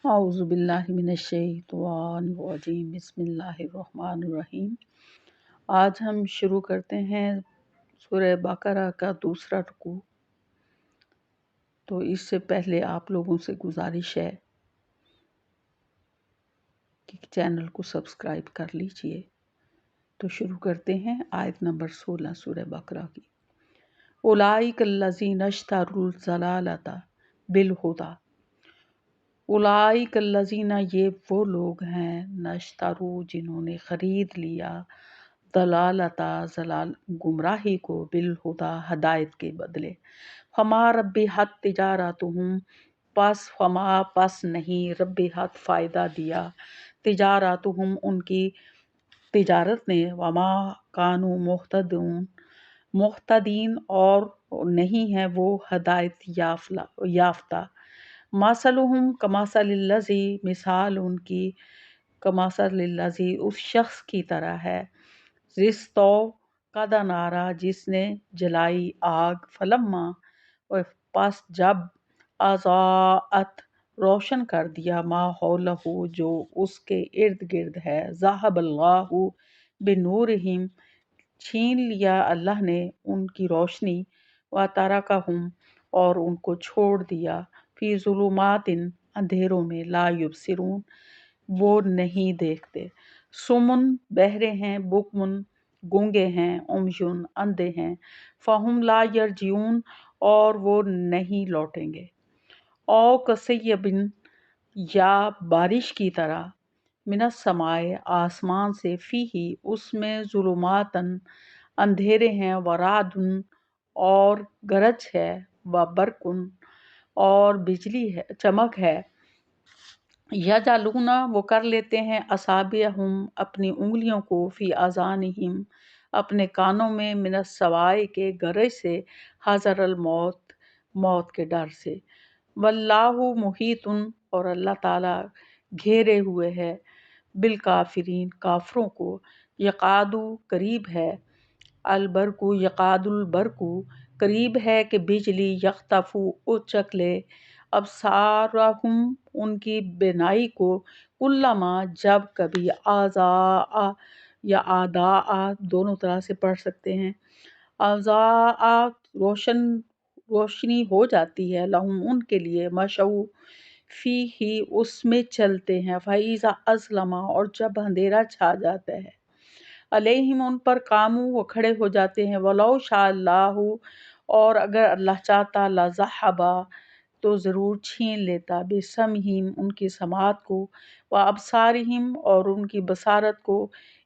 اعوذ باللہ من الشیطان الرجیم بسم اللہ الرحمن الرحیم۔ آج ہم شروع کرتے ہیں سورہ بقرہ کا دوسرا رکوع۔ تو اس سے پہلے آپ لوگوں سے گزارش ہے کہ چینل کو سبسکرائب کر لیجئے۔ تو شروع کرتے ہیں آیت نمبر 16 سورہ بقرہ کی۔ اولئک الذین اشتروا الضلالۃ بالہدی، اولئک الذین، یہ وہ لوگ ہیں، نشترو، جنہوں نے خرید لیا، ضلالۃ، گمراہی کو، بالہدی، ہدایت کے بدلے۔ فما ربحت تجارتہم، پس نہیں ربحت، فائدہ دیا، تجارتہم، ان کی تجارت نے، وما کانوا مہتدین، اور نہیں ہے وہ ہدایت یافتہ۔ مثلہم کمثل الذی، مثال ان کی کمثل الذی، اس شخص کی طرح ہے، استوقد نارا، جس نے جلائی آگ، فلما، پس جب، اضاءت، روشن کر دیا، ما حولہ، جو اس کے ارد گرد ہے، ذہب اللہ بنورہم، چھین لیا اللہ نے ان کی روشنی، وترکہم، اور ان کو چھوڑ دیا، فی ظلمات، اندھیروں میں، لا یبصرون، وہ نہیں دیکھتے، سمن، بہرے ہیں، بکمن، گونگے ہیں، عمیٌ، اندھے ہیں، فہم لا یرجعون، اور وہ نہیں لوٹیں گے۔ او کصیب، یا بارش کی طرح، من السماء، آسمان سے، فیہ، اس میں، ظلمات، اندھیرے ہیں، ورعد، اور گرج ہے، وبرق، اور بجلی ہے، چمک ہے، یجعلون، وہ کر لیتے ہیں، اصابعہم، اپنی انگلیوں کو، فی آذانہم، اپنے کانوں میں، من الصواعق، کے گرج سے، حذر الموت، موت کے ڈر سے۔ واللہ محیط، اور اللہ تعالیٰ گھیرے ہوئے ہے، بالکافرین، کافروں کو، یکاد، قریب ہے، البرق، یکاد البرق، قریب ہے کہ بجلی، یخطف، اچک لے، ابصارہم، ان کی بینائی کو، کلما، جب کبھی، اضاء یا اضاء، دونوں طرح سے پڑھ سکتے ہیں، اضاء، روشنی ہو جاتی ہے، لہم، ان کے لیے، مشوا فیہ، اس میں چلتے ہیں، فاذا اظلم، اور جب اندھیرا چھا جاتا ہے، علیہم، ان پر، قاموا، وہ کھڑے ہو جاتے ہیں، ولو شاء اللہ، اور اگر اللہ چاہتا، لذہب، تو ضرور چھین لیتا، بسمعہم، ان کی سماعت کو، وابصارہم، اور ان کی بصارت کو،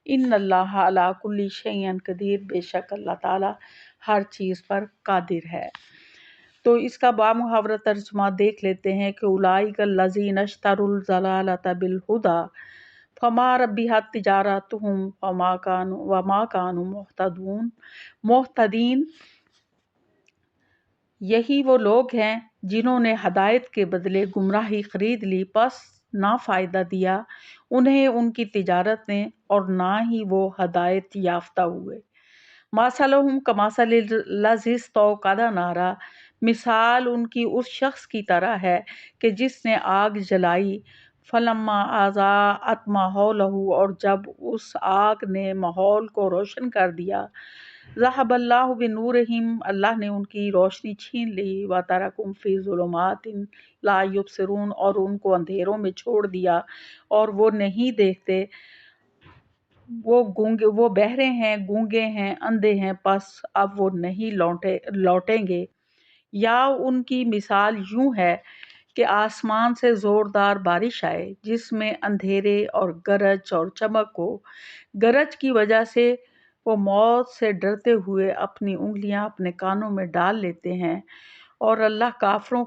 ان اللہ علی کل شیء قدیر، بے شک اللہ تعالیٰ ہر چیز پر قادر ہے۔ تو اس کا بامحاورہ ترجمہ دیکھ لیتے ہیں کہ اولئک الذین اشتروا الضلالۃ بالہدی فما ربحت تجارتہم وما کانوا مہتدین، یہی وہ لوگ ہیں جنہوں نے ہدایت کے بدلے گمراہی خرید لی، پس نہ فائدہ دیا انہیں ان کی تجارت نے، اور نہ ہی وہ ہدایت یافتہ ہوئے۔ مثلہم کمثل الذی استوقد نارا، مثال ان کی اس شخص کی طرح ہے کہ جس نے آگ جلائی، فلما اضاءت ما حولہ، اور جب اس آگ نے ماحول کو روشن کر دیا، ذہب اللہ بنورہم، اللہ نے ان کی روشنی چھین لی، وترکہم فی ظلمات لا یبصرون، اور ان کو اندھیروں میں چھوڑ دیا اور وہ نہیں دیکھتے، وہ بہرے ہیں، گونگے ہیں، اندھے ہیں، پس اب وہ نہیں لوٹیں گے۔ یا ان کی مثال یوں ہے کہ آسمان سے زوردار بارش آئے، جس میں اندھیرے اور گرج اور چمک ہو، گرج کی وجہ سے وہ موت سے ڈرتے ہوئے اپنی انگلیاں اپنے کانوں میں ڈال لیتے ہیں، اور اللہ کافروں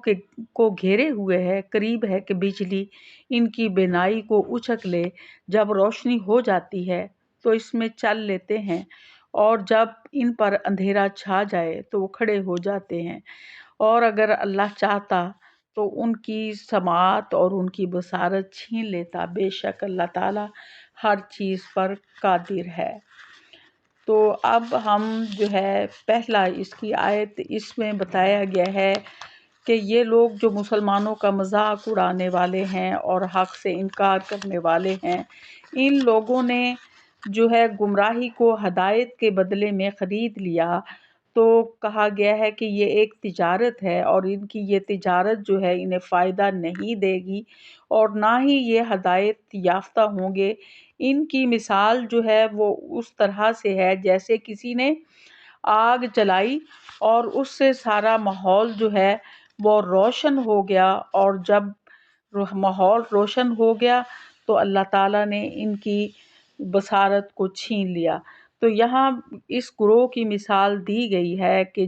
کو گھیرے ہوئے ہے، قریب ہے کہ بجلی ان کی بینائی کو اچک لے، جب روشنی ہو جاتی ہے تو اس میں چل لیتے ہیں، اور جب ان پر اندھیرا چھا جائے تو وہ کھڑے ہو جاتے ہیں، اور اگر اللہ چاہتا تو ان کی سماعت اور ان کی بصارت چھین لیتا، بے شک اللہ تعالیٰ ہر چیز پر قادر ہے۔ تو اب ہم جو ہے پہلا اس کی آیت، اس میں بتایا گیا ہے کہ یہ لوگ جو مسلمانوں کا مذاق اڑانے والے ہیں اور حق سے انکار کرنے والے ہیں، ان لوگوں نے جو ہے گمراہی کو ہدایت کے بدلے میں خرید لیا۔ تو کہا گیا ہے کہ یہ ایک تجارت ہے اور ان کی یہ تجارت جو ہے انہیں فائدہ نہیں دے گی اور نہ ہی یہ ہدایت یافتہ ہوں گے۔ ان کی مثال جو ہے وہ اس طرح سے ہے جیسے کسی نے آگ جلائی اور اس سے سارا ماحول جو ہے وہ روشن ہو گیا، اور جب ماحول روشن ہو گیا تو اللہ تعالیٰ نے ان کی بصارت کو چھین لیا۔ تو یہاں اس گروہ کی مثال دی گئی ہے کہ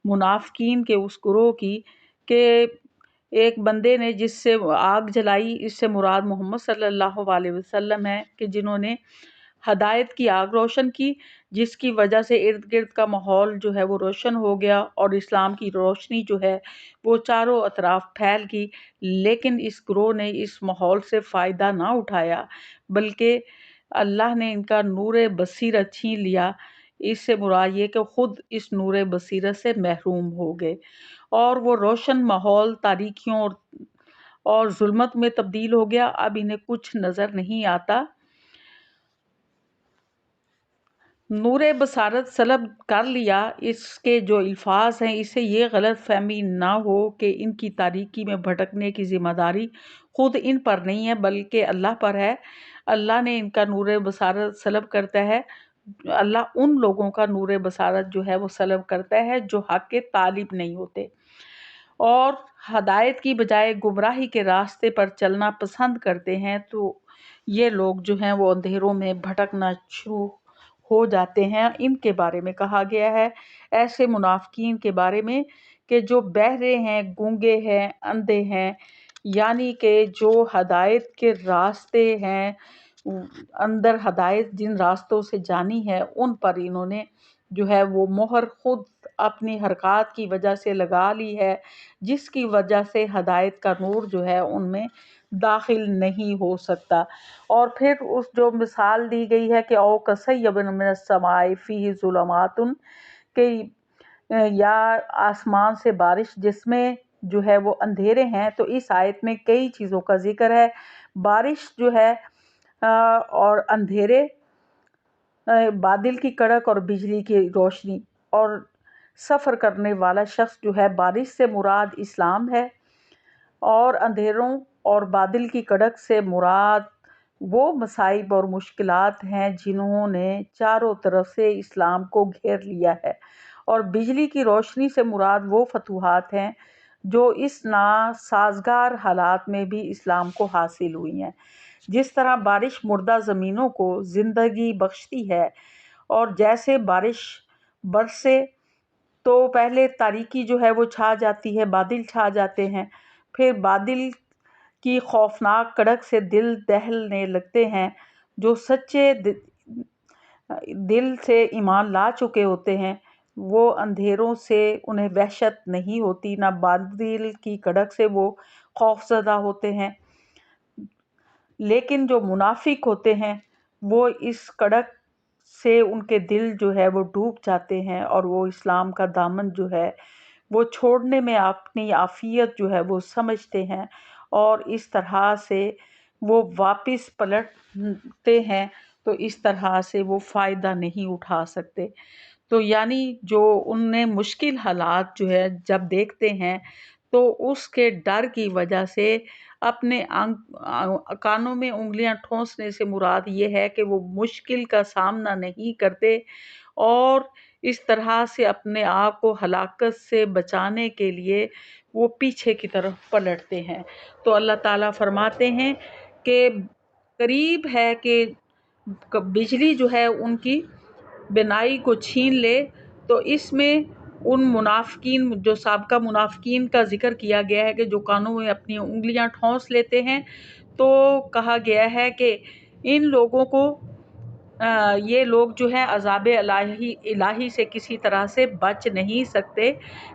منافقین کے اس گروہ کی، کہ ایک بندے نے جس سے آگ جلائی، اس سے مراد محمد صلی اللہ علیہ وسلم ہے، کہ جنہوں نے ہدایت کی آگ روشن کی، جس کی وجہ سے ارد گرد کا ماحول جو ہے وہ روشن ہو گیا اور اسلام کی روشنی جو ہے وہ چاروں اطراف پھیل گئی۔ لیکن اس گروہ نے اس ماحول سے فائدہ نہ اٹھایا، بلکہ اللہ نے ان کا نور بصیرت چھین لیا۔ اس سے مراد یہ کہ خود اس نور بصیرت سے محروم ہو گئے، اور وہ روشن ماحول تاریکیوں اور ظلمت میں تبدیل ہو گیا۔ اب انہیں کچھ نظر نہیں آتا۔ نور بصارت سلب کر لیا، اس کے جو الفاظ ہیں، اس سے یہ غلط فہمی نہ ہو کہ ان کی تاریکی میں بھٹکنے کی ذمہ داری خود ان پر نہیں ہے بلکہ اللہ پر ہے۔ اللہ نے ان کا نور بصارت سلب کرتا ہے۔ اللہ ان لوگوں کا نور بصارت جو ہے وہ سلب کرتا ہے جو حق کے طالب نہیں ہوتے اور ہدایت کی بجائے گمراہی کے راستے پر چلنا پسند کرتے ہیں۔ تو یہ لوگ جو ہیں وہ اندھیروں میں بھٹکنا شروع ہو جاتے ہیں۔ ان کے بارے میں کہا گیا ہے، ایسے منافقین کے بارے میں، کہ جو بہرے ہیں، گونگے ہیں، اندھے ہیں، یعنی کہ جو ہدایت کے راستے ہیں، اندر ہدایت جن راستوں سے جانی ہے ان پر انہوں نے جو ہے وہ مہر خود اپنی حرکات کی وجہ سے لگا لی ہے، جس کی وجہ سے ہدایت کا نور جو ہے ان میں داخل نہیں ہو سکتا۔ اور پھر اس جو مثال دی گئی ہے کہ او کصیب من السماء فیہ ظلمات، کہ یا آسمان سے بارش جس میں جو ہے وہ اندھیرے ہیں۔ تو اس آیت میں کئی چیزوں کا ذکر ہے۔ بارش جو ہے اور اندھیرے، بادل کی کڑک اور بجلی کی روشنی، اور سفر کرنے والا شخص جو ہے، بارش سے مراد اسلام ہے، اور اندھیروں اور بادل کی کڑک سے مراد وہ مصائب اور مشکلات ہیں جنہوں نے چاروں طرف سے اسلام کو گھیر لیا ہے، اور بجلی کی روشنی سے مراد وہ فتوحات ہیں جو اس ناسازگار حالات میں بھی اسلام کو حاصل ہوئی ہیں۔ جس طرح بارش مردہ زمینوں کو زندگی بخشتی ہے، اور جیسے بارش برسے تو پہلے تاریکی جو ہے وہ چھا جاتی ہے، بادل چھا جاتے ہیں، پھر بادل کی خوفناک کڑک سے دل دہلنے لگتے ہیں۔ جو سچے دل سے ایمان لا چکے ہوتے ہیں وہ اندھیروں سے انہیں وحشت نہیں ہوتی، نہ بادل کی کڑک سے وہ خوف زدہ ہوتے ہیں۔ لیکن جو منافق ہوتے ہیں وہ اس کڑک سے ان کے دل جو ہے وہ ڈوب جاتے ہیں، اور وہ اسلام کا دامن جو ہے وہ چھوڑنے میں اپنی عافیت جو ہے وہ سمجھتے ہیں، اور اس طرح سے وہ واپس پلٹتے ہیں، تو اس طرح سے وہ فائدہ نہیں اٹھا سکتے۔ تو یعنی جو ان نے مشکل حالات جو ہے جب دیکھتے ہیں تو اس کے ڈر کی وجہ سے اپنے کانوں میں انگلیاں ٹھونسنے سے مراد یہ ہے کہ وہ مشکل کا سامنا نہیں کرتے، اور اس طرح سے اپنے آپ کو ہلاکت سے بچانے کے لیے وہ پیچھے کی طرف پلٹتے ہیں۔ تو اللہ تعالیٰ فرماتے ہیں کہ قریب ہے کہ بجلی جو ہے ان کی بینائی کو چھین لے۔ تو اس میں ان منافقین، جو سابقہ منافقین کا ذکر کیا گیا ہے کہ جو کانوں میں اپنی انگلیاں ٹھونس لیتے ہیں، تو کہا گیا ہے کہ ان لوگوں کو یہ لوگ جو ہے عذاب الہی سے کسی طرح سے بچ نہیں سکتے۔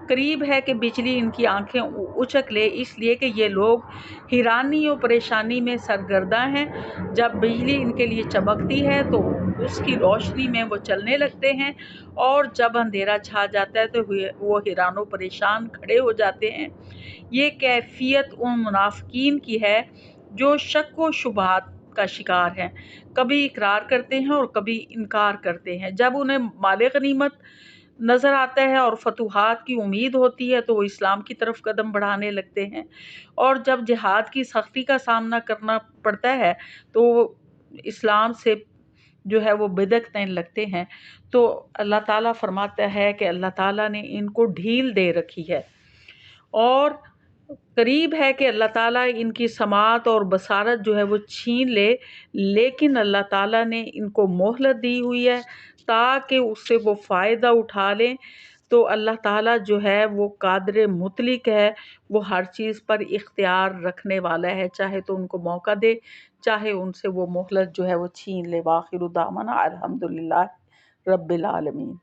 قریب ہے کہ بجلی ان کی آنکھیں اچک لے، اس لیے کہ یہ لوگ حیرانی و پریشانی میں سرگرداں ہیں۔ جب بجلی ان کے لیے چمکتی ہے تو اس کی روشنی میں وہ چلنے لگتے ہیں، اور جب اندھیرا چھا جاتا ہے تو وہ حیران و پریشان کھڑے ہو جاتے ہیں۔ یہ کیفیت ان منافقین کی ہے جو شک و شبہات کا شکار ہیں، کبھی اقرار کرتے ہیں اور کبھی انکار کرتے ہیں۔ جب انہیں مال غنیمت نظر آتا ہے اور فتوحات کی امید ہوتی ہے تو وہ اسلام کی طرف قدم بڑھانے لگتے ہیں، اور جب جہاد کی سختی کا سامنا کرنا پڑتا ہے تو وہ اسلام سے جو ہے وہ بدکنے لگتے ہیں۔ تو اللہ تعالیٰ فرماتا ہے کہ اللہ تعالیٰ نے ان کو ڈھیل دے رکھی ہے، اور قریب ہے کہ اللہ تعالیٰ ان کی سماعت اور بصارت جو ہے وہ چھین لے، لیکن اللہ تعالیٰ نے ان کو مہلت دی ہوئی ہے تاکہ اس سے وہ فائدہ اٹھا لیں۔ تو اللہ تعالیٰ جو ہے وہ قادر مطلق ہے، وہ ہر چیز پر اختیار رکھنے والا ہے، چاہے تو ان کو موقع دے، چاہے ان سے وہ مہلت جو ہے وہ چھین لے۔ وآخر دعوانا الحمدللہ رب العالمین۔